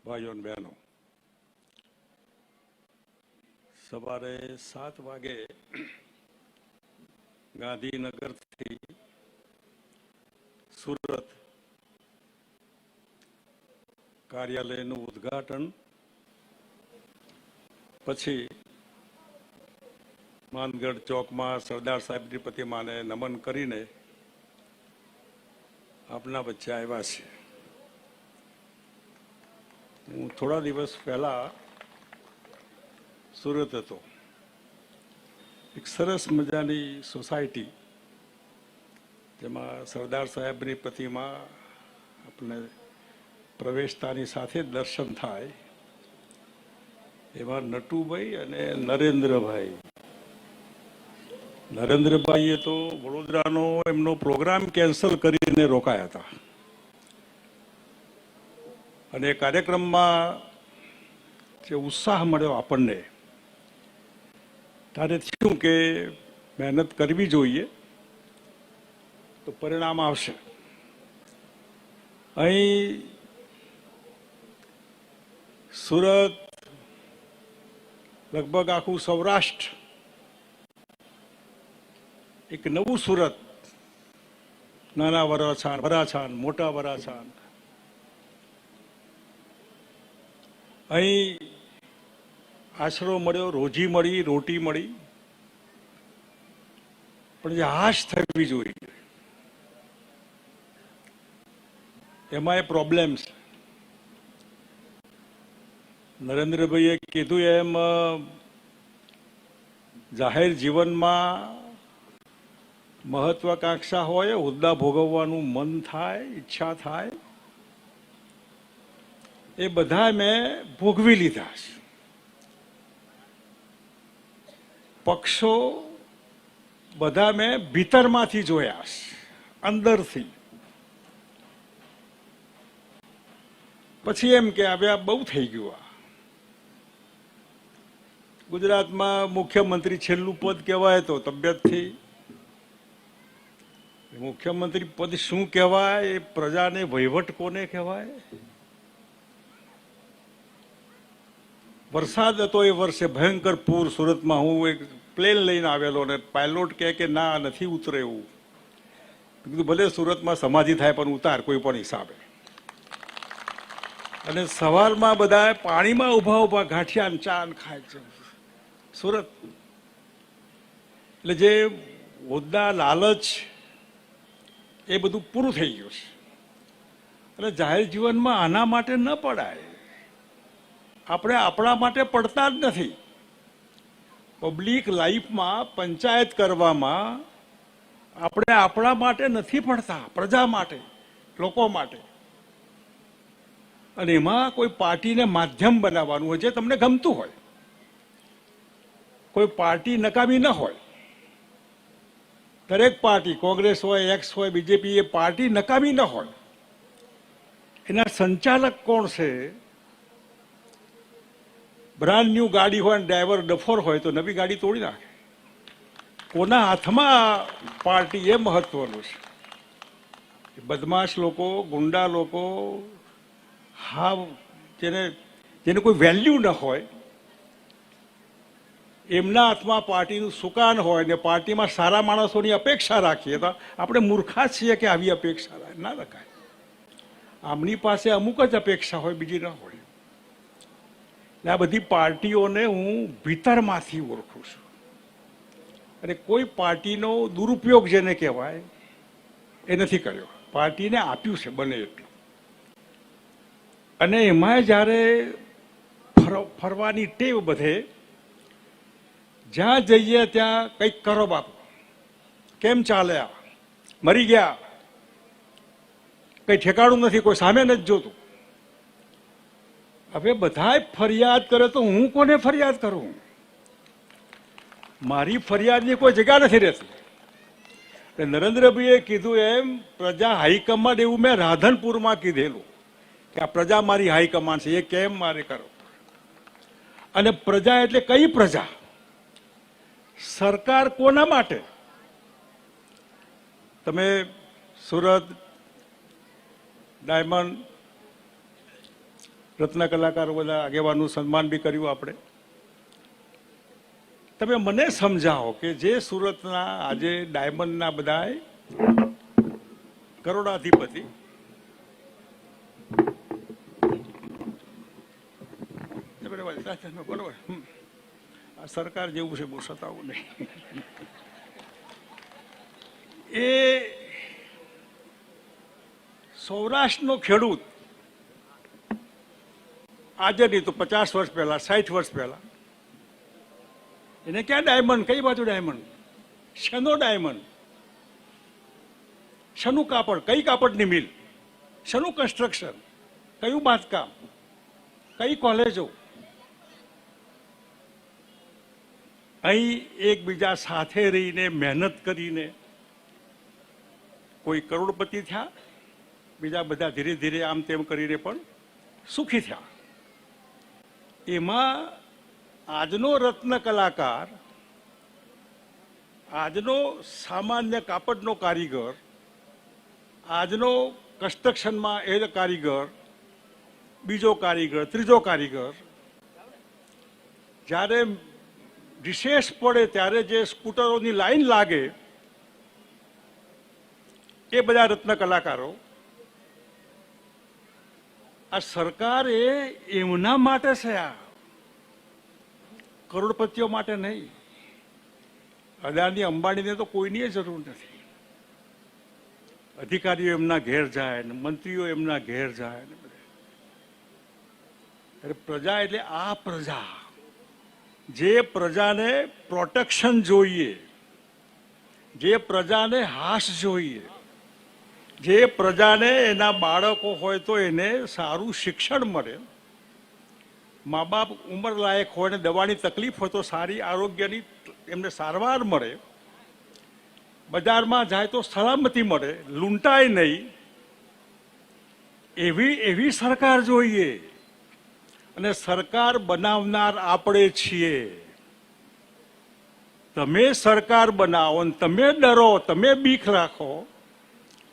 ભાઈઓ અને બહેનો, સવારે 7 વાગે ગાંધીનગરથી સુરત કાર્યાલયનું ઉદ્ઘાટન, પછી માનગઢ ચોકમાં સરદાર સાહેબની પ્રતિમાને નમન કરીને આપના વચ્ચે આવ્યા છે. હું થોડા દિવસ પહેલા સુરત હતો. એક સરસ મજાની સોસાયટી, જેમાં સરદાર સાહેબની પ્રતિમા આપણે પ્રવેશતાની સાથે દર્શન થાય એવા નટુભાઈ અને નરેન્દ્રભાઈ. નરેન્દ્રભાઈએ તો વડોદરાનો એમનો પ્રોગ્રામ કેન્સલ કરીને રોકાયા હતા અને કાર્યક્રમમાં જે ઉત્સાહ મળ્યો આપણને, ત્યારે થયું કે મહેનત કરવી જોઈએ તો પરિણામ આવશે. અહીં સુરત, લગભગ આખું સૌરાષ્ટ્ર એક નવું સુરત, નાના વરાછાન, મોટા વરાછાન, અહીં આશરો મળ્યો, રોજી મળી, રોટી મળી, પણ જે હાશ થવી જોઈએ એમાં એ પ્રોબ્લેમ છે. નરેન્દ્રભાઈએ કીધું એમ જાહેર જીવનમાં મહત્વાકાંક્ષા હોય, હોદ્દા ભોગવવાનું મન થાય, ઈચ્છા થાય, એ બધા મેં ભોગવી લીધા છે. પક્ષો બધા મેં ભીતરમાંથી જોયા છે, અંદરથી. પછી એમ કે હવે આ બહુ થઈ ગયું. આ ગુજરાતમાં મુખ્યમંત્રી છેલ્લું પદ કહેવાય તો તબિયતથી મુખ્યમંત્રી પદ શું કહેવાય, એ પ્રજાને વહીવટ કોને કહેવાય? વરસાદ હતો એ વર્ષે, ભયંકર પૂર સુરતમાં. હું એક પ્લેન લઈને આવેલો અને પાયલોટ કહે કે ના, નથી ઉતરે એવું. કીધું ભલે સુરતમાં સમાધિ થાય પણ ઉતાર કોઈ પણ હિસાબે. અને સવારમાં બધા પાણીમાં ઉભા ઉભા ગાંઠિયા ચાન ખાય છે સુરત. એટલે જે હોદ્દા, લાલચ, એ બધું પૂરું થઈ ગયું છે. અને જાહેર જીવનમાં આના માટે ન પડાય. આપણે આપણા માટે પડતા જ નથી. પબ્લિક લાઈફમાં, પંચાયત કરવામાં આપણે આપણા માટે નથી પડતા, પ્રજા માટે, લોકો માટે. અને એમાં કોઈ પાર્ટીને માધ્યમ બનાવવાનું હોય, જે તમને ગમતું હોય. કોઈ પાર્ટી નકામી ન હોય. દરેક પાર્ટી, કોંગ્રેસ હોય, એક્સ હોય, બીજેપી, એ પાર્ટી નકામી ન હોય. એના સંચાલક કોણ છે? બ્રાન્ડ ન્યૂ ગાડી હોય, ડ્રાઈવર ડફોર હોય તો નવી ગાડી તોડી નાખે. કોના હાથમાં પાર્ટી, એ મહત્વનું છે. બદમાશ લોકો, ગુંડા લોકો, જેને કોઈ વેલ્યુ ન હોય, એમના હાથમાં પાર્ટીનું સુકાન હોય ને પાર્ટીમાં સારા માણસોની અપેક્ષા રાખીએ તો આપણે મૂર્ખા છીએ કે આવી અપેક્ષા ના રખાય. આમની પાસે અમુક જ અપેક્ષા હોય, બીજી ન હોય. એટલે આ બધી પાર્ટીઓને હું ભીતરમાંથી ઓળખું છું. અને કોઈ પાર્ટીનો દુરુપયોગ જેને કહેવાય એ નથી કર્યો. પાર્ટીને આપ્યું છે બને એટલું. અને એમાં જ્યારે ફરવાની ટેવ બધે, જ્યાં જઈએ ત્યાં કંઈક કરો બાપુ, કેમ ચાલ્યા, મરી ગયા, કઈ ઠેકાણું નથી, કોઈ સામે નથી જોતું. હવે બધાય ફરિયાદ કરે તો હું કોને ફરિયાદ કરું? મારી ફરિયાદની કોઈ જગ્યા નથી રહેતી. નરેન્દ્રભાઈએ કીધું એમ પ્રજા હાઈકમાન્ડ, એવું મેં રાધનપુરમાં કીધેલું કે આ પ્રજા મારી હાઈકમાન્ડ છે, એ કેમ મારે કરો? અને પ્રજા એટલે કઈ પ્રજા? સરકાર કોના માટે? તમે સુરત ડાયમંડ રત્ન કલાકારો બધા આગેવાનનું સન્માન બી કર્યું આપણે. તમે મને સમજાવો કે જે સુરતના આજે ડાયમંડના બધા કરોડાધિપતિ બરોબર, આ સરકાર જેવું છે, બહુ સતાવું નહીં. એ સૌરાષ્ટ્રનો ખેડૂત આજે નહીં તો 50 વર્ષ પહેલા, 60 વર્ષ પહેલા એને ક્યાં ડાયમંડ, કઈ બાજુ ડાયમંડ, શેનો ડાયમંડ, શેનું કાપડ, કઈ કાપડની મિલ, શેનું કન્સ્ટ્રક્શન, કયું બાંધકામ, કઈ કોલેજો. અહીં એકબીજા સાથે રહીને મહેનત કરીને કોઈ કરોડપતિ થયા, બીજા બધા ધીરે ધીરે આમ તેમ કરીને પણ સુખી થયા. એમાં આજનો રત્ન કલાકાર, આજનો સામાન્ય કાપડનો કારીગર, આજનો કન્સ્ટ્રક્શનમાં એ કારીગર, બીજો કારીગર, ત્રીજો કારીગર, જ્યારે વિશેષ પડે ત્યારે જે સ્કૂટરોની લાઈન લાગે એ બધા રત્ન કલાકારો. આ સરકાર એમના માટે છે, આ કરોડપતિઓ માટે નહીં. અદાણી અંબાણીને તો કોઈની જરૂર નથી. અધિકારીઓ એમના ઘેર જાય ને મંત્રીઓ એમના ઘેર જાય ને બધા. પ્રજા એટલે આ પ્રજા, જે પ્રજાને પ્રોટેક્શન જોઈએ, જે પ્રજાને હાશ જોઈએ, જે પ્રજાને એના બાળકો હોય તો એને સારું શિક્ષણ મળે, મા બાપ ઉંમર લાયક હોય ને દવાની તકલીફ હોય તો સારી આરોગ્યની એમને સારવાર મળે, બજારમાં જાય તો સલામતી મળે, લૂંટાય નહીં, એવી સરકાર જોઈએ. અને સરકાર બનાવનાર આપણે છીએ. તમે સરકાર બનાવો ને તમે ડરો, તમે બીક રાખો,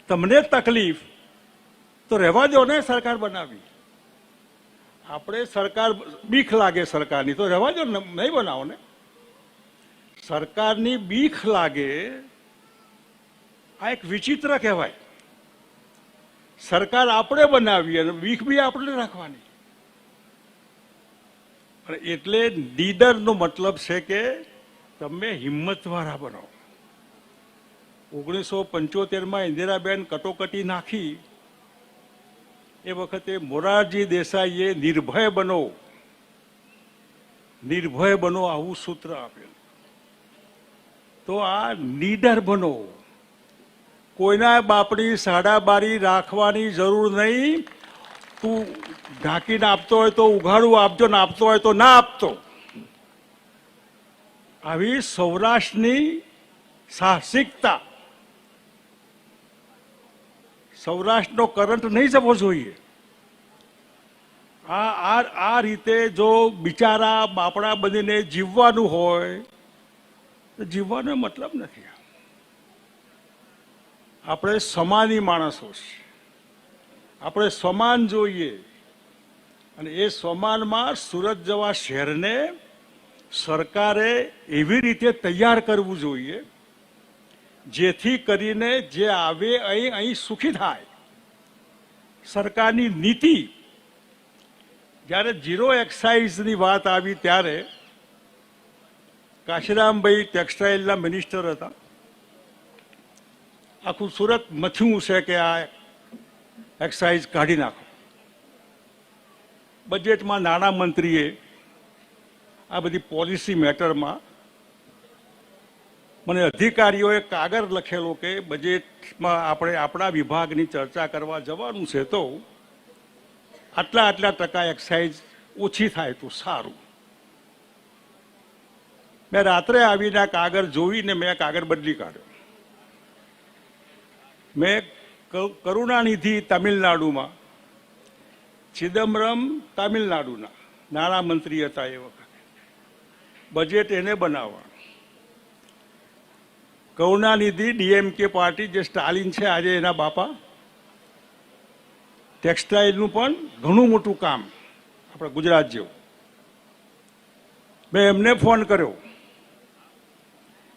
તમને તકલીફ, તો રહેવા દો ને સરકાર બનાવી. આપણે સરકાર બીક લાગે સરકારની તો રહેવા દો ને, નહીં બનાવો ને. સરકારની બીક લાગે આ એક વિચિત્ર કહેવાય. સરકાર આપણે બનાવીએ અને બીક બી આપણે રાખવાની. એટલે લીડરનો મતલબ છે કે તમે હિંમતવાળા બનો. 1975માં ઇન્દિરાબેન કટોકટી નાખી એ વખતે મોરારજી દેસાઈએ નિર્ભય બનો, નિર્ભય બનો આવું સૂત્ર આપેલું. તો આ લીડર બનો. કોઈના બાપની સાડાબારી રાખવાની જરૂર નહીં. તું ઢાંકીને આપતો હોય તો ઉઘાડું આપજો, ને આપતો હોય તો ના આપતો. આવી સૌરાષ્ટ્રની સાહસિકતા, સૌરાષ્ટ્રનો કરંટ નહીં જવો જોઈએ. આ રીતે જો બિચારા બાપડા બનીને જીવવાનું હોય તો જીવવાનો મતલબ નથી. આપણે સમાની માણસો છીએ, આપણે સમાન જોઈએ. અને એ સમાનમાં સુરત જેવા શહેરને સરકારે એવી રીતે તૈયાર કરવું જોઈએ જેથી કરીને જે આવે અહીં સુખી થાય. સરકારની નીતિ, જ્યારે ઝીરો એક્સાઇઝની વાત આવી ત્યારે કાશીરામભાઈ ટેક્સટાઇલના મિનિસ્ટર હતા. આખું સુરત મથ્યું છે કે આ એક્સાઇઝ કાઢી નાખો. બજેટમાં નાણામંત્રીએ આ બધી પોલિસી મેટરમાં મને અધિકારીઓએ કાગળ લખેલો કે બજેટમાં આપણે આપણા વિભાગની ચર્ચા કરવા જવાનું છે તો આટલા ટકા એક્સાઇઝ ઓછી થાય તો સારું. મેં રાત્રે આવીને આ કાગળ જોઈને મેં કાગળ બદલી કાઢ્યો. મેં કરુણાનિધિ તમિલનાડુમાં, ચિદમ્બરમ તામિલનાડુના નાણામંત્રી હતા એ વખતે, બજેટ એને બનાવવાનું. કરુણાનિધિ ડીએમકે પાર્ટી, જે સ્ટાલિન છે આજે એના બાપા, ટેક્સટાઇલનું પણ ઘણું મોટું કામ આપણા ગુજરાત જેવું. મેં એમને ફોન કર્યો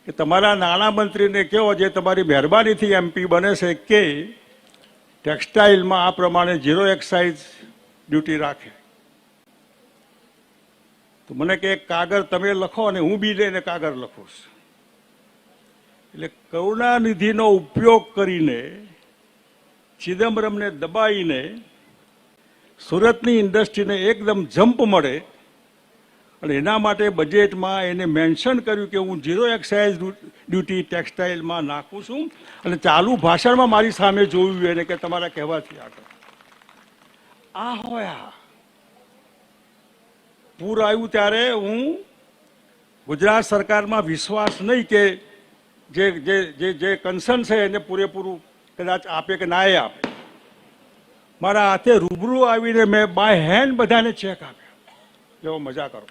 કે તમારા નાણામંત્રીને કહો, જે તમારી મહેરબાનીથી એમપી બને છે, કે ટેક્સટાઇલમાં આ પ્રમાણે 0 એક્સાઇઝ ડ્યુટી રાખે. તો મને કે કાગળ તમે લખો અને હું બી લઈને કાગળ લખું છું. એટલે કરુણાનિધિનો ઉપયોગ કરીને ચિદમ્બરમને દબાઈને સુરતની ઇન્ડસ્ટ્રીને એકદમ જમ્પ મળે, અને એના માટે બજેટમાં એને મેન્શન કર્યું કે હું 0 એક્સાઇઝ ડ્યુટી ટેક્સટાઇલમાં નાખું છું, અને ચાલુ ભાષણમાં મારી સામે જોયું એને કે તમારા કહેવાથી આગળ આ હોય. આ પૂર આવ્યું ત્યારે હું ગુજરાત સરકારમાં વિશ્વાસ નહીં કે જે જે જે જે કન્સર્ન છે એને પૂરેપૂરું કદાચ આપે કે ના આપે. મારા હાથે રૂબરૂ આવીને મેં બાય હેન્ડ બધાને ચેક આપ્યા. જેવો મજા કરો,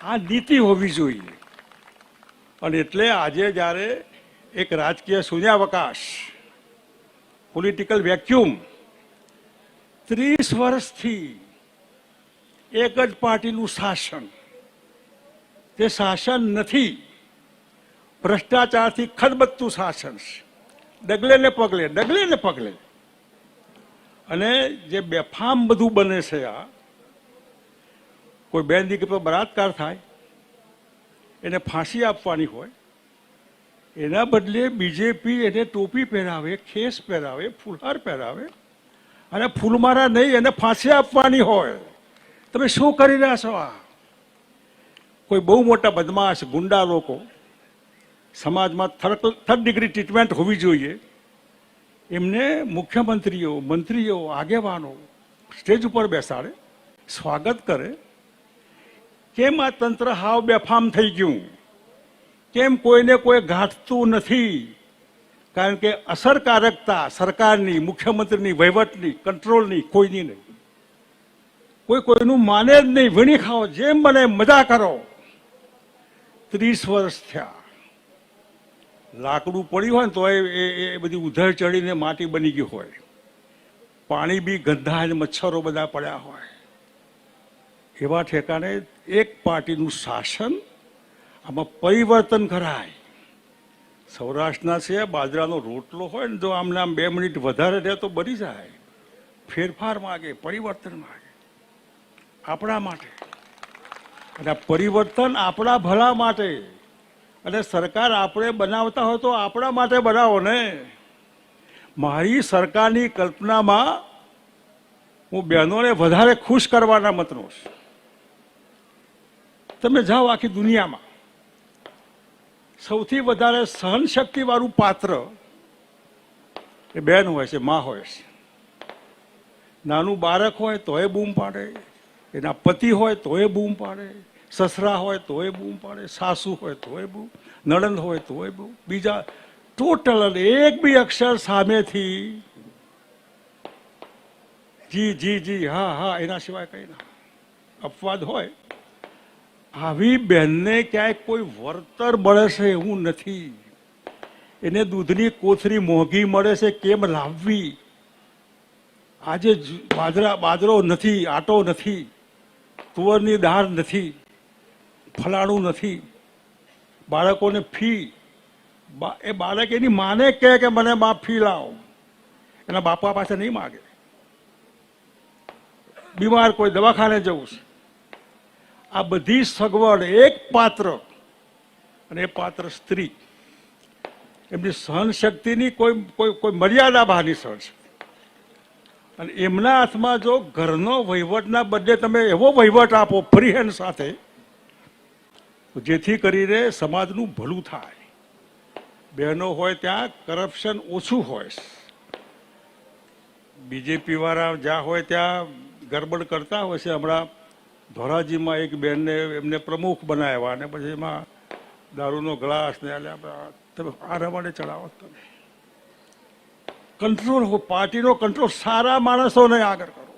આ નીતિ હોવી જોઈએ. અને એટલે આજે જ્યારે એક રાજકીય શૂન્યાવકાશ, પોલિટિકલ વેક્યુમ, 30 વર્ષથી એક જ પાર્ટીનું શાસન, તે શાસન નથી, ભ્રષ્ટાચારથી ખદબદતું શાસન છે, ડગલે ને પગલે. અને જે બેફામ બધું બને છે, આ કોઈ બેન દીકરી પર બળાત્કાર થાય એને ફાંસી આપવાની હોય, એના બદલે બીજેપી એને ટોપી પહેરાવે, ખેસ પહેરાવે, ફૂલહાર પહેરાવે, અને ફૂલમારા નહીં એને ફાંસી આપવાની હોય. તમે શું કરી રહ્યા છો? આ કોઈ બહુ મોટા બદમાશ ગુંડા લોકો, સમાજમાં થર્ડ ડિગ્રી ટ્રીટમેન્ટ હોવી જોઈએ, એમને મુખ્યમંત્રીઓ, મંત્રીઓ, આગેવાનો સ્ટેજ ઉપર બેસાડે, સ્વાગત કરે. કેમ આ તંત્ર હાવ બેફામ થઈ ગયું? કેમ કોઈને કોઈ ગાંઠતું નથી? કારણ કે અસરકારકતા સરકારની, મુખ્યમંત્રીની, વહીવટની, કંટ્રોલની કોઈની નહીં. કોઈ કોઈનું માને જ નહીં. વીણી ખાઓ, જેમ બને મજા કરો. 30 વર્ષ થયા. લાકડું પડ્યું હોય ને તો એ બધી ઉધર ચડીને માટી બની ગઈ હોય, પાણી બી ગંદા, મચ્છરો બધા પડ્યા હોય. એવા ઠેકાણે એક પાર્ટીનું શાસન, આમાં પરિવર્તન કરાય. સૌરાષ્ટ્રના છે, બાજરાનો રોટલો હોય ને, જો આમને આમ 2 મિનિટ વધારે રહે તો બની જાય. ફેરફાર માગે, પરિવર્તન માગે આપણા માટે, અને આ પરિવર્તન આપણા ભલા માટે. અને સરકાર આપણે બનાવતા હોય તો આપણા માટે બનાવો ને. મારી સરકારની કલ્પનામાં હું બહેનોને વધારે ખુશ કરવાના મતનો છું. તમે જાઓ આખી દુનિયામાં, સૌથી વધારે સહનશક્તિવાળું પાત્ર એ બહેન હોય છે, માં હોય છે. નાનું બાળક હોય તોય બૂમ પાડે, એના પતિ હોય તોય બૂમ પાડે, સસરા હોય તોય બૂમ પાડે, સાસુ હોય તોય બૂમ, નણંદ હોય તોય બૂમ, બીજા ટોટલ એક બી અક્ષર સામેથી જી જી જી, હા હા, એના સિવાય કઈ ના. અપવાદ હોય. આવી બહેનને ક્યાંય કોઈ વળતર મળે છે એવું નથી. એને દૂધની કોથળી મોંઘી મળે છે, કેમ લાવવી? આજે બાજરો નથી, આટો નથી, તુવરની દાળ નથી, ફલાણું નથી, બાળકોને ફી, એ બાળક એની માને કહે કે મને બાપ ફી લાવો, એના બાપા પાસે નહીં માગે. બીમાર કોઈ દવાખાને જવું છે, આ બધી સગવડ એક પાત્ર, અને એ પાત્ર સ્ત્રી. એમની સહનશક્તિની કોઈ મર્યાદા બહારની સહનશક્તિ. અને એમના હાથમાં જો ઘરનો વહીવટના બદલે તમે એવો વહીવટ આપો ફ્રી હેન્ડ સાથે, જેથી કરીને સમાજનું ભલું થાય. બહેનો હોય ત્યાં કરપ્શન ઓછું હોય. બીજેપી વાળા જ્યાં હોય ત્યાં ગરબડ કરતા હોય છે. હમણાં ધોરાજીમાં એક બહેનને એમને પ્રમુખ બનાવ્યા, અને પછી એમાં દારૂનો ગ્લાસ ને તમે આ રમાડે ચડાવો. તમે કંટ્રોલ, પાર્ટીનો કંટ્રોલ. સારા માણસોને આગળ કરો,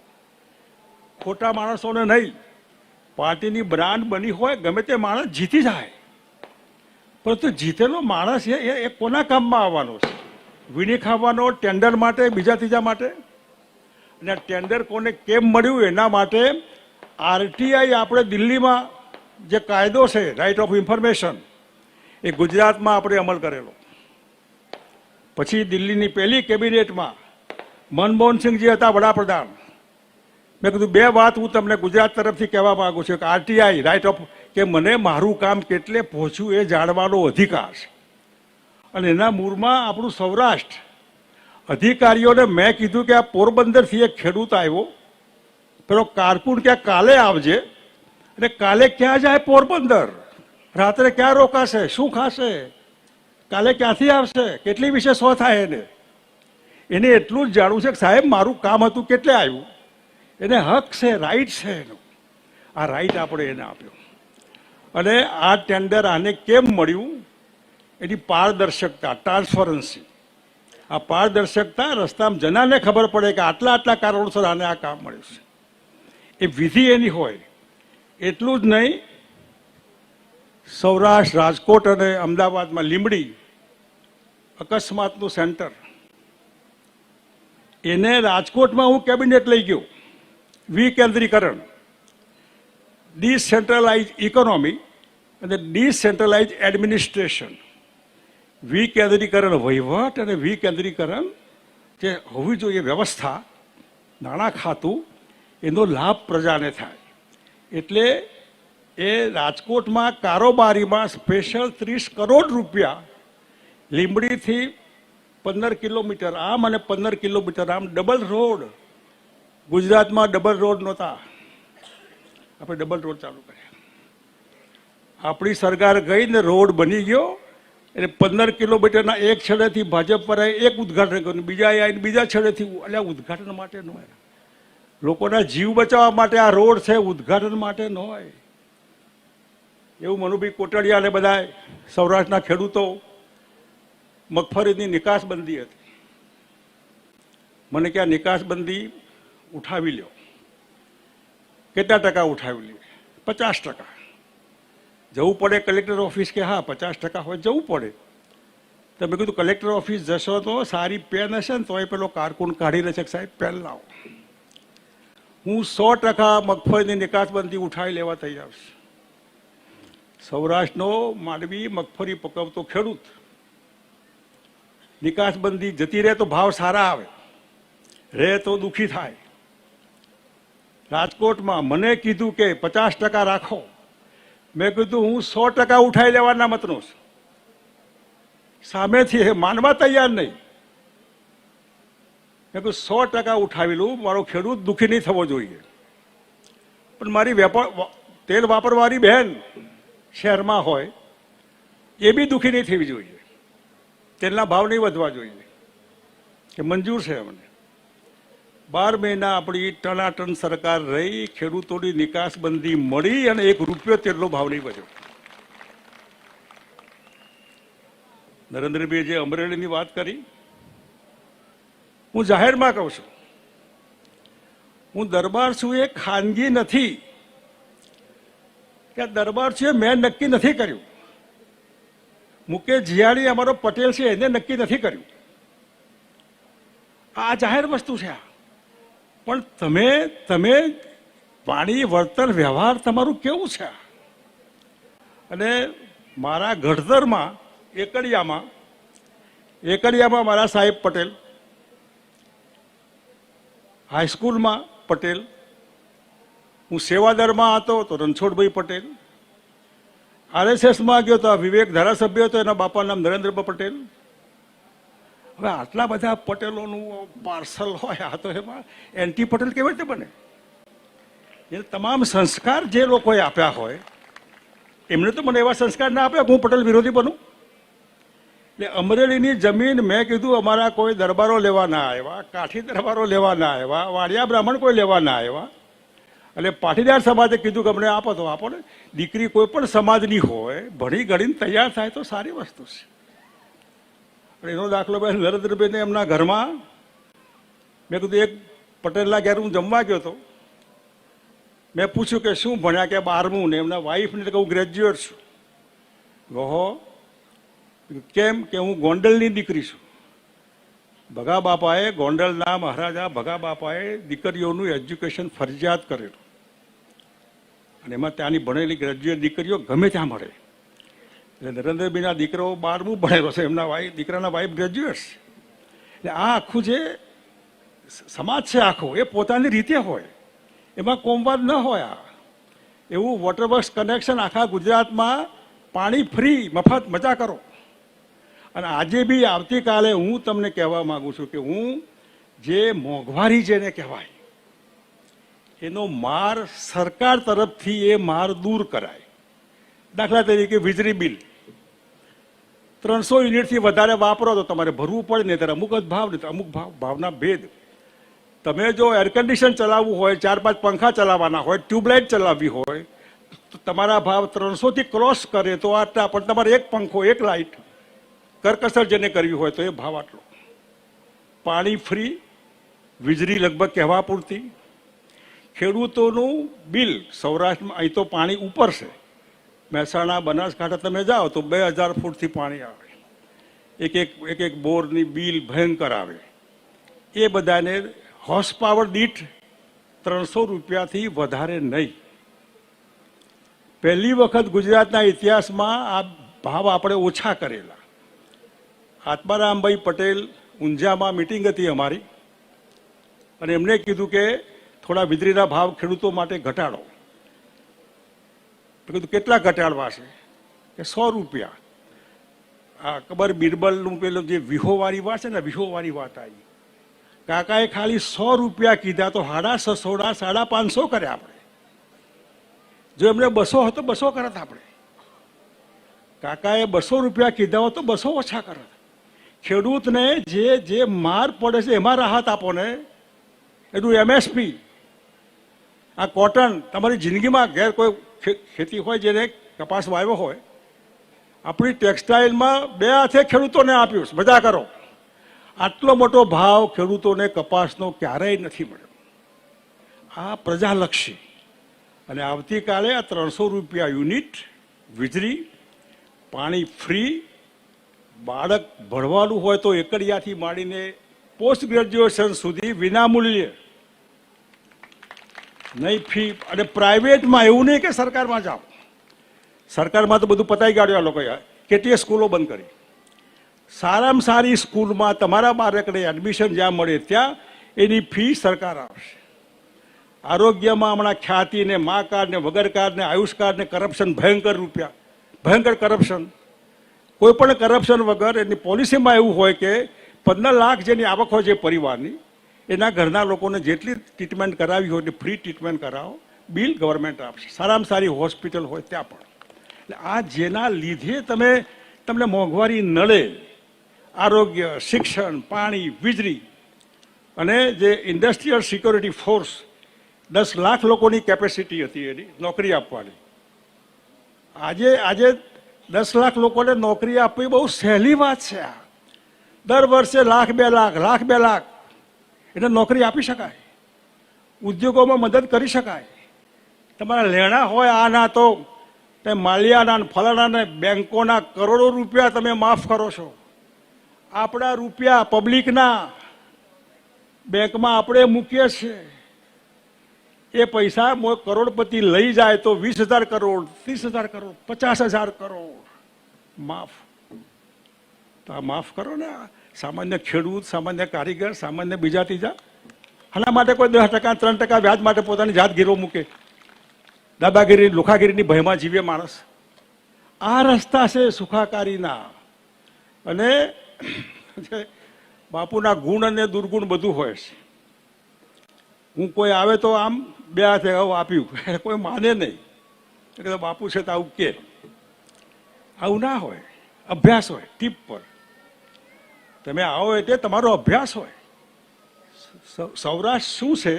ખોટા માણસોને નહીં. પાર્ટીની બ્રાન્ડ બની હોય, ગમે તે માણસ જીતી જાય, પરંતુ જીતેલો માણસ એ કોના કામમાં આવવાનો છે? વીણી ખાવાનો, ટેન્ડર માટે, બીજા ત્રીજા માટે. અને ટેન્ડર કોને કેમ મળ્યું એના માટે આરટીઆઈ આપણે દિલ્હીમાં જે કાયદો છે રાઇટ ઓફ ઇન્ફોર્મેશન એ ગુજરાતમાં આપણે અમલ કરેલો. પછી દિલ્હીની પહેલી કેબિનેટમાં મનમોહનસિંહજી હતા વડાપ્રધાન. મેં કીધું બે વાત હું તમને ગુજરાત તરફથી કહેવા માંગુ છું કે આરટીઆઈ રાઇટ ઓફ કે મને મારું કામ કેટલે પહોંચ્યું એ જાણવાનો અધિકાર છે. અને એના મૂળમાં આપણું સૌરાષ્ટ્ર અધિકારીઓને મેં કીધું કે આ પોરબંદરથી એક ખેડૂત આવ્યો, પેલો કારકુન ક્યાં કાલે આવજે, અને કાલે ક્યાં જાય પોરબંદર, રાત્રે ક્યાં રોકાશે, શું ખાશે, કાલે ક્યાંથી આવશે, કેટલી વિશે સો થાય એને એટલું જ જાણવું છે કે સાહેબ મારું કામ હતું કેટલે આવ્યું. એને હક છે, રાઈટ છે એનો. આ રાઈટ આપણે એને આપ્યો. અને આ ટેન્ડર આને કેમ મળ્યું એની પારદર્શકતા, ટ્રાન્સપરન્સી. આ પારદર્શકતા રસ્તામાં જનાને ખબર પડે કે આટલા આટલા કારણોસર આને આ કામ મળ્યું છે. એ વિધિ એની હોય. એટલું જ નહીં, સૌરાષ્ટ્ર, રાજકોટ અને અમદાવાદમાં લીંબડી અકસ્માતનું સેન્ટર, એને રાજકોટમાં હું કેબિનેટ લઈ ગયો. વિકેન્દ્રીકરણ, ડિસેન્ટ્રલાઇઝ ઇકોનોમી અને ડિસેન્ટ્રલાઇઝ એડમિનિસ્ટ્રેશન. વિકેન્દ્રીકરણ વહીવટ અને વિકેન્દ્રીકરણ જે હોવી જોઈએ વ્યવસ્થા, નાણાં ખાતું, એનો લાભ પ્રજાને થાય. એટલે એ રાજકોટમાં કારોબારીમાં સ્પેશિયલ 30 કરોડ રૂપિયા લીંબડીથી 15 કિલોમીટર આમ અને 15 કિલોમીટર આમ ડબલ રોડ. ગુજરાતમાં ડબલ રોડ નહોતા, આપણે ડબલ રોડ ચાલુ કર્યા. આપણી સરકાર ગઈ ને રોડ બની ગયો, એટલે 15 કિલોમીટરના એક છેડેથી ભાજપ પર એક ઉદઘાટન કર્યું, બીજા આવીને બીજા છેડેથી. એટલે ઉદઘાટન માટે ન હોય, લોકોના જીવ બચાવવા માટે આ રોડ છે, ઉદઘાટન માટે ન હોય. એવું મનુભાઈ કોટડિયા અને બધા સૌરાષ્ટ્રના ખેડૂતો, મગફળીની નિકાસબંધી હતી. મને ક્યાં નિકાસબંધી ઉઠાવી લ્યો. કેટલા ટકા ઉઠાવી લે? 50%. જવું પડે કલેક્ટર ઓફિસ કે હા 50% હોય જવું પડે. તો મેં કીધું કલેક્ટર ઓફિસ જશો તો સારી પેન હશે ને તો એ પેલો કારકુન કાઢી લેશે કે સાહેબ પેન લાવો. હું 100% મગફળીની નિકાસબંધી ઉઠાવી લેવા તૈયાર છું. સૌરાષ્ટ્રનો માંડવી મગફળી પકવતો ખેડૂત, નિકાસબંધી જતી રહે તો ભાવ સારા આવે, રહે તો દુઃખી થાય. રાજકોટમાં મને કીધું કે 50% રાખો. મેં કીધું હું 100% ઉઠાવી લેવાના મતનો છું. સામેથી એ માનવા તૈયાર નહીં. મેં કીધું 100% ઉઠાવી લઉં, મારો ખેડૂત દુઃખી નહીં થવો જોઈએ. પણ મારી તેલ વાપરવાળી બહેન શહેરમાં હોય એ બી દુઃખી નહીં થવી જોઈએ. તેલના ભાવ નહીં વધવા જોઈએ. કે મંજૂર છે અમને. 12 મહિના આપણી ટનાટન સરકાર રહી, ખેડૂતોની નિકાસબંધી મળી અને 1 રૂપિયો તેલનો ભાવ નહીં વધ્યો. નરેન્દ્રભાઈએ જે અમરેલીની વાત કરી, હું જાહેરમાં કહું છું, હું દરબાર છું એ ખાનગી નથી કે દરબાર છે મેં નક્કી નથી કર્યું. મુકેશ જીયાણી અમારો પટેલ છે એને નક્કી નથી કર્યું. આ જાહેર વસ્તુ છે. પણ તમે પાણી, વર્તન, વ્યવહાર તમારું કેવું છે? અને મારા ગઢધરમાં એકડિયામાં મારા સાહેબ પટેલ, હાઈસ્કૂલમાં પટેલ, હું સેવાદળમાં હતો તો રણછોડભાઈ પટેલ, RSSમાં ગયો તો વિવેક ધારાસભ્ય હતો, એના બાપાનું નામ નરેન્દ્રભાઈ પટેલ. હવે આટલા બધા પટેલોનું પાર્સલ હોય, આ તો એમાં એન્ટી પટેલ કેવી રીતે બને? એ તમામ સંસ્કાર જે લોકોએ આપ્યા હોય એમને તો મને એવા સંસ્કાર ના આપ્યા હું પટેલ વિરોધી બનું. એટલે અમરેલીની જમીન મેં કીધું અમારા કોઈ દરબારો લેવા ના આવ્યા, કાઠી દરબારો લેવા ના આવ્યા, વાડિયા બ્રાહ્મણ કોઈ લેવા ના આવ્યા. એટલે પાટીદાર સમાજે કીધું કે અમને આપો તો આપો ને. દીકરી કોઈ પણ સમાજની હોય, ભણી ગણીને તૈયાર થાય તો સારી વસ્તુ છે. એનો દાખલો ભાઈ નરેન્દ્રભાઈને એમના ઘરમાં મેં કીધું એક પટેલના ઘેર હું જમવા ગયો હતો. મેં પૂછ્યું કે શું ભણ્યા? કે 12મું. ને એમના વાઈફને કે હું ગ્રેજ્યુએટ છું. કહો કેમ? કે હું ગોંડલની દીકરી છું. ભગા બાપાએ, ગોંડલના મહારાજા ભગા બાપાએ દીકરીઓનું એજ્યુકેશન ફરજિયાત કરેલું. અને એમાં ત્યાંની ભણેલી ગ્રેજ્યુએટ દીકરીઓ ગમે ત્યાં મળે. એટલે નરેન્દ્રભાઈના દીકરો 12મું ભણેલો છે, એમના દીકરાના વાઈફ ગ્રેજ્યુએટ્સ. એટલે આ આખું જે સમાજ છે આખો એ પોતાની રીતે હોય, એમાં કોમવાદ ન હોય. એવું વોટરવર્ક્સ કનેક્શન આખા ગુજરાતમાં પાણી ફ્રી મફત મજા કરો. અને આજે બી આવતીકાલે હું તમને કહેવા માગું છું કે હું જે મોંઘવારી જેને કહેવાય એનો માર સરકાર તરફથી એ માર દૂર કરાય. દાખલા તરીકે વીજળી બિલ 300 યુનિટથી વધારે વાપરો તો તમારે ભરવું પડે ને, ત્યારે અમુક જ ભાવ ને અમુક ભાવના ભેદ. તમે જો એર કન્ડિશન ચલાવવું હોય, 4-5 પંખા ચલાવવાના હોય, ટ્યુબલાઇટ ચલાવવી હોય તો તમારા ભાવ 300થી ક્રોસ કરે તો આટલા, પણ તમારે એક પંખો એક લાઇટ કરકસર જેને કરવી હોય તો એ ભાવ આટલો. પાણી ફ્રી, વીજળી લગભગ કહેવા પૂરતી. ખેડૂતોનું બિલ સૌરાષ્ટ્રમાં અહીં તો પાણી ઉપર છે, મહેસાણા બનાસકાંઠા તમે જાઓ તો 2000 ફૂટથી પાણી આવે, એક બોરની બિલ ભયંકર આવે. એ બધાને હોર્સ પાવર દીઠ 300 રૂપિયાથી વધારે નહીં. પહેલી વખત ગુજરાતના ઇતિહાસમાં આ ભાવ આપણે ઓછા કરેલા. આત્મારામભાઈ પટેલ ઊંઝામાં મિટિંગ હતી અમારી, અને એમને કીધું કે થોડા વીજળીના ભાવ ખેડૂતો માટે ઘટાડો. કીધું કેટલા ઘટાડવા છે? કે 100 રૂપિયા. આ અકબર બિરબલનું પેલું જે વિહોવાળી વાત છે ને, વિહોવાળી વાત આવી. કાકાએ ખાલી 100 રૂપિયા કીધા તો 650 550 કર્યા આપણે. જો એમને 200 હતો 200 કરત આપણે. કાકાએ 200 રૂપિયા કીધા હોત તો 200 ઓછા કરત. ખેડૂતને જે માર પડે છે એમાં રાહત આપો ને. એનું MSP, આ કોટન, તમારી જિંદગીમાં ઘેર કોઈ ખેતી હોય જેને કપાસ વાવ્યો હોય, આપણી ટેક્સટાઇલમાં 2 હાથે ખેડૂતોને આપ્યું. મજા કરો. આટલો મોટો ભાવ ખેડૂતોને કપાસનો ક્યારેય નથી મળ્યો. આ પ્રજાલક્ષી. અને આવતીકાલે આ 300 રૂપિયા યુનિટ વીજળી, પાણી ફ્રી, બાળક ભણવાનું હોય તો એકડિયાથી માંડીને પોસ્ટ ગ્રેજ્યુએશન સુધી વિનામૂલ્યે, નહીં ફી. અને પ્રાઇવેટમાં એવું નહીં કે સરકારમાં જાઓ. સરકારમાં તો બધું પતાઈ કાઢ્યું આ લોકોએ. કેટલીય સ્કૂલો બંધ કરી. સારામાં સારી સ્કૂલમાં તમારા બાળકને એડમિશન જ્યાં મળે ત્યાં એની ફી સરકાર આપશે. આરોગ્યમાં હમણાં ખ્યાતિ ને મા કાર્ડ ને વગર કાર્ડ ને આયુષ કાર્ડ ને કરપ્શન, ભયંકર કરપ્શન. કોઈ પણ કરપ્શન વગર એની પોલિસીમાં એવું હોય કે 15 લાખ જેની આવક હોય છે પરિવારની, એના ઘરના લોકોને જેટલી ટ્રીટમેન્ટ કરાવી હોય એટલી ફ્રી ટ્રીટમેન્ટ કરાવો, બિલ ગવર્મેન્ટ આપશે. સારામાં સારી હોસ્પિટલ હોય ત્યાં પણ. એટલે આ જેના લીધે તમને મોંઘવારી નડે, આરોગ્ય, શિક્ષણ, પાણી, વીજળી, અને જે ઇન્ડસ્ટ્રીયલ સિક્યોરિટી ફોર્સ 10 લાખ લોકોની કેપેસિટી હતી એની નોકરી આપવાની. આજે 10 લાખ લોકોને નોકરી આપવી બહુ સહેલી વાત છે. દર વર્ષે 1,00,000-2 લાખ એને નોકરી આપી શકાય. ઉદ્યોગોમાં મદદ કરી શકાય. તમારા લેણા હોય આના તો માલિયાના ફલાણાને બેંકોના કરોડો રૂપિયા તમે માફ કરો છો. આપણા રૂપિયા પબ્લિકના બેંકમાં આપણે મૂકીએ છીએ. એ પૈસા કરોડપતિ લઈ જાય તો 20,000 કરોડ, 30,000 કરોડ, 50,000 કરોડ માફ. તો આ માફ કરો ને. સામાન્ય ખેડૂત, સામાન્ય કારીગર, સામાન્ય બીજા ત્રીજા, આના માટે કોઈ 10%, 3% વ્યાજ માટે પોતાની જાત ગીરો મૂકે, દાદાગીરી, લુખાગીરીની ભયમાં જીવે માણસ. આ રસ્તા છે સુખાકારીના. અને બાપુના ગુણ અને દુર્ગુણ બધું હોય છે. હું કોઈ આવે તો આમ 2 હાથે આપ્યું, કોઈ માને નહીં. બાપુ છે તો આવું કે, આવું ના હોય. અભ્યાસ હોય ટીપ પર. તમે આવો એટલે તમારો અભ્યાસ હોય. સૌરાષ્ટ્ર શું છે,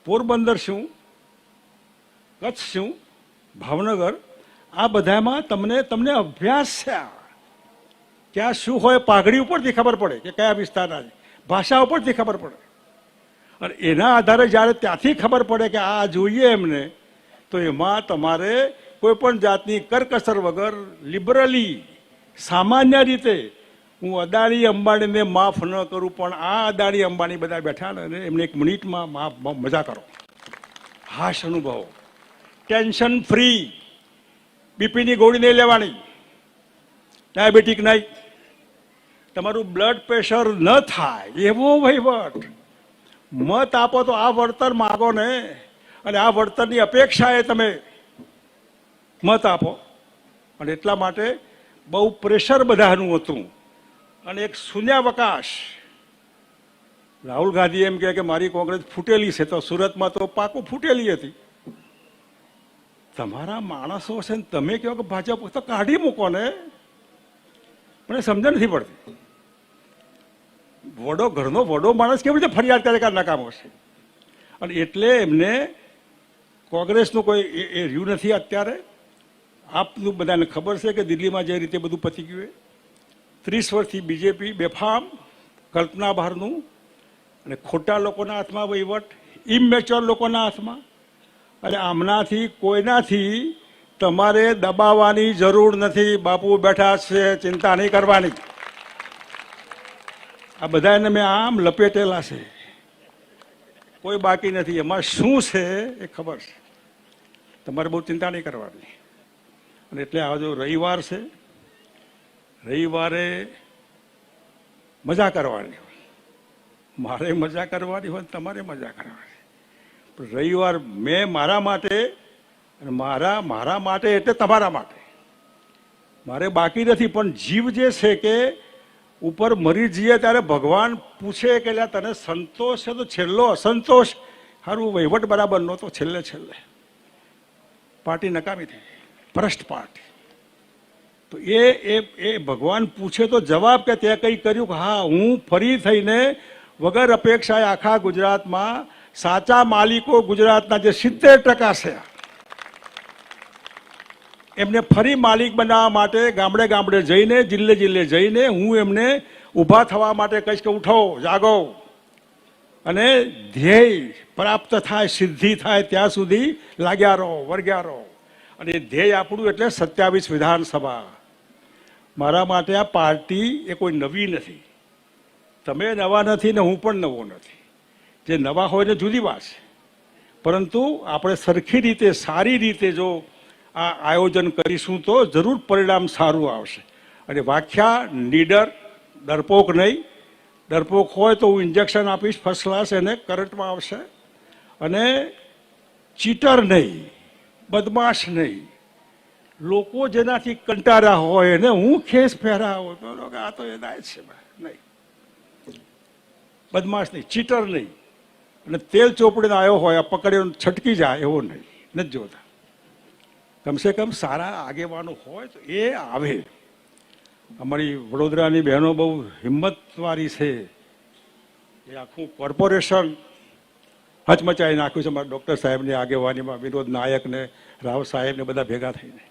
પોરબંદર શું, કચ્છ શું, ભાવનગર, આ બધામાં તમને અભ્યાસ છે. ક્યાં શું હોય પાઘડી ઉપરથી ખબર પડે કે કયા વિસ્તારના છે, ભાષા ઉપરથી ખબર પડે. અને એના આધારે જ્યારે ત્યાંથી ખબર પડે કે આ જોઈએ એમને, તો એમાં તમારે કોઈ પણ જાતની કરકસર વગર લિબરલી, સામાન્ય રીતે, હું અદાણી અંબાણીને માફ ન કરું, પણ આ અદાણી અંબાણી બધા બેઠા ને એમને 1 મિનિટમાં મજા કરો, હાશ અનુભવો. ટેન્શન ફ્રી, બીપીની ગોળી નહીં લેવાની, ડાયાબિટીક નહીં, તમારું બ્લડ પ્રેશર ન થાય એવો વહીવટ. મત આપો તો આ વળતર માગો ને, અને આ વળતરની અપેક્ષાએ તમે મત આપો. અને એટલા માટે બહુ પ્રેશર બધાનું હતું અને એક શૂન્યાવકાશ. રાહુલ ગાંધી એમ કહે કે મારી કોંગ્રેસ ફૂટેલી છે, તો સુરતમાં તો પાકું ફૂટેલી હતી. તમારા માણસો છે ને તમે કહો કે ભાજપ તો કાઢી મૂકો ને, પણ એ સમજણ નથી પડતી. વડો ઘરનો વડો માણસ કેવી રીતે ફરિયાદ કરે કે નકામો છે? અને એટલે એમને કોંગ્રેસનું કોઈ એ રહ્યું નથી અત્યારે. આપનું બધાને ખબર છે કે દિલ્હીમાં જે રીતે બધું પતી ગયું, 30 વર્ષથી બીજેપી બેફામ, કલ્પના બહારનું, અને ખોટા લોકોના હાથમાં વહીવટ, ઇમેચ્યોર લોકોના હાથમાં. અને આમનાથી કોઈનાથી તમારે દબાવવાની જરૂર નથી. બાપુ બેઠા છે, ચિંતા નહીં કરવાની. આ બધાને મેં આમ લપેટેલા છે, કોઈ બાકી નથી. એમાં શું છે એ ખબર છે, તમારે બહુ ચિંતા નહીં કરવાની. અને એટલે આ જો રવિવાર છે, રવિવારે મજા કરવાની હોય, મારે મજા કરવાની હોય, તમારે મજા કરવાની. પણ રવિવાર મેં મારા માટે, અને મારા માટે એટલે તમારા માટે. મારે બાકી નથી. પણ જીવ જે છે કે ઉપર મરી જઈએ ત્યારે ભગવાન પૂછે કે તને સંતોષ છે, તો છેલ્લો અસંતોષ, સારું વહીવટ બરાબર નહોતો, છેલ્લે પાર્ટી નકામી થઈ, ભ્રષ્ટ પાર્ટી. તો એ ભગવાન પૂછે તો જવાબ કે તે કંઈ કર્યું કે હા, હું ફરી થઈને વગર અપેક્ષાએ આખા ગુજરાતમાં સાચા માલિકો ગુજરાતના જે 70% છે એમને ફરી માલિક બનાવવા માટે ગામડે ગામડે જઈને, જિલ્લે જિલ્લે જઈને હું એમને ઊભા થવા માટે કહીશ કે ઉઠો, જાગો, અને ધ્યેય પ્રાપ્ત થાય, સિદ્ધિ થાય ત્યાં સુધી લાગ્યા રહો, વર્ગ્યા રહો. અને ધ્યેય આપણું એટલે 27 વિધાનસભા. મારા માટે આ પાર્ટી એ કોઈ નવી નથી. તમે નવા નથી ને હું પણ નવો નથી. જે નવા હોય ને જુદી વાત છે, પરંતુ આપણે સરખી રીતે, સારી રીતે જો આ આયોજન કરીશું તો જરૂર પરિણામ સારું આવશે. અને વાખ્યા નીડર, ડરપોક નહીં. ડરપોક હોય તો હું ઇન્જેક્શન આપીશ ફર્સ્ટ ક્લાસ, એને કરંટમાં આવશે. અને ચીટર નહીં, બદમાશ નહીં. લોકો જેનાથી કંટાળ્યા હોય એને હું ખેસ પહેરાવો તો આ તો એ દાય છે નહીં. બદમાશ નહીં, ચીટર નહીં. અને તેલ ચોપડીને આવ્યો હોય, આ પકડીને છટકી જાય એવો નહીં, નથી જોતા. કમસે કમ સારા આગેવાનો હોય તો એ આવે. અમારી વડોદરાની બહેનો બહુ હિંમતવાળી છે. એ આખું કોર્પોરેશન હચમચાઈ નાખ્યું છે મારા ડૉક્ટર સાહેબની આગેવાનીમાં, વિનોદ નાયકને, રાવ સાહેબને બધા ભેગા થઈને.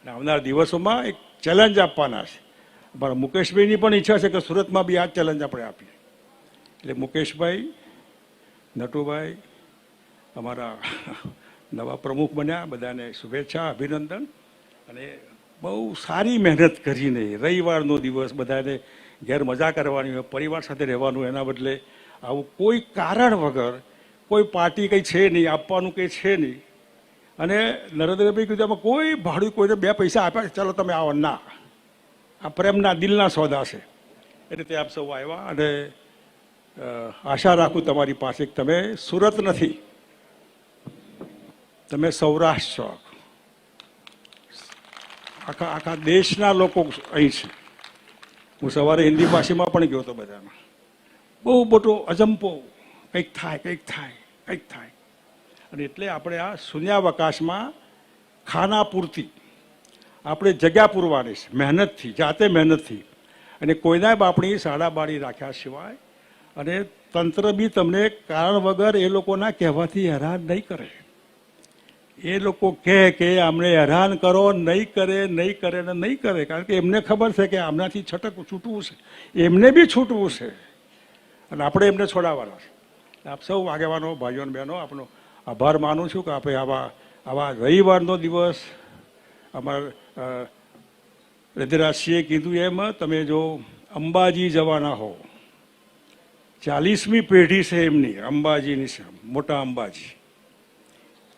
અને આવનાર દિવસોમાં એક ચેલેન્જ આપવાના છે. અમારા મુકેશભાઈની પણ ઈચ્છા છે કે સુરતમાં બી આ ચેલેન્જ આપણે આપીએ. એટલે મુકેશભાઈ, નટુભાઈ, અમારા નવા પ્રમુખ બન્યા, બધાને શુભેચ્છા, અભિનંદન. અને બહુ સારી મહેનત કરીને રવિવારનો દિવસ બધાને ઘેર મજા કરવાની હોય, પરિવાર સાથે રહેવાનું, એના બદલે આવું કોઈ કારણ વગર કોઈ પાર્ટી કંઈ છે નહીં, આપવાનું કંઈ છે નહીં. અને નરેન્દ્રભાઈ કીધું એમાં કોઈ ભાડું, કોઈને 2 પૈસા આપ્યા ચાલો તમે આવો, ના. આ પ્રેમના દિલના સોદા છે. એટલે તે આપ સૌ આવ્યા. અને આશા રાખું તમારી પાસે કે તમે સુરત નથી, તમે સૌરાષ્ટ્ર છો. આખા દેશના લોકો અહીં છે. હું સવારે હિન્દી ભાષામાં પણ ગયો હતો બધામાં. બહુ મોટો અજંપો, કંઈક થાય, કંઈક થાય, કંઈક થાય. અને એટલે આપણે આ શૂન્યાવકાશમાં ખાના પૂરતી આપણે જગ્યા પૂરવાની છે, મહેનતથી, જાતે મહેનતથી. અને કોઈના બાપણી સાડાબાડી રાખ્યા સિવાય. અને તંત્ર બી તમને કારણ વગર એ લોકોના કહેવાથી હેરાન નહીં કરે. એ લોકો કહે કે અમને હેરાન કરો, નહીં કરે, નહીં કરે ને નહીં કરે. કારણ કે એમને ખબર છે કે આમનાથી છૂટવું છે, એમને બી છૂટવું છે. અને આપણે એમને છોડાવવાના છે. આપ સૌ આગેવાનો, ભાઈઓ અને બહેનો, આપનો આભાર માનું છું કે આપણે આવા રવિવારનો દિવસ, અમારા રજરાજસિંહે કીધું એમ, તમે જો અંબાજી જવાના હો, 40મી પેઢી છે એમની, અંબાજીની છે, મોટા અંબાજી.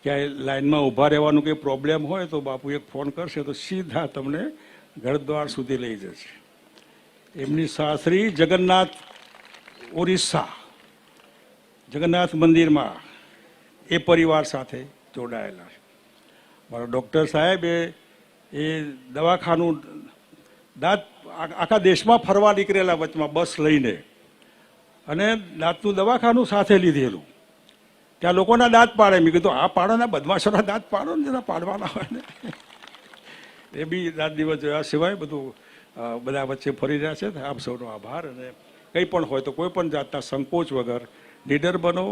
ક્યાંય લાઈનમાં ઊભા રહેવાનું કંઈ પ્રોબ્લેમ હોય તો બાપુ એક ફોન કરશે તો સીધા તમને ઘરદ્વાર સુધી લઈ જશે. એમની સાસરી જગન્નાથ ઓરિસ્સા જગન્નાથ મંદિરમાં એ પરિવાર સાથે જોડાયેલા છે. મારો ડૉક્ટર સાહેબ એ દવાખાનું દાંત આખા દેશમાં ફરવા નીકળેલા વચમાં બસ લઈને, અને દાંતનું દવાખાનું સાથે લીધેલું. ત્યાં લોકોના દાંત પાડે. મેં કીધું આ પાડોના બદમાશોના દાંત પાડો ને, જરા પાડવાના હોય ને. એ બી રાત દિવસ જોયા સિવાય બધું બધા વચ્ચે ફરી રહ્યા છે. આપ સૌનો આભાર. અને કંઈ પણ હોય તો કોઈ પણ જાતના સંકોચ વગર લીડર બનો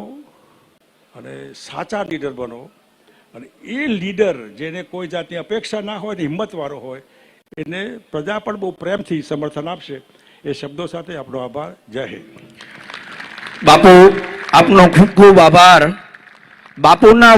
અને સાચા લીડર બનો. અને એ લીડર જેને કોઈ જાતની અપેક્ષા ના હોય ને હિંમતવાળો હોય એને પ્રજા પણ બહુ પ્રેમથી સમર્થન આપશે. એ શબ્દો સાથે આપણો આભાર. જય હિન્દ. બાપુ આપનો ખૂબ ખૂબ આભાર. બાપુના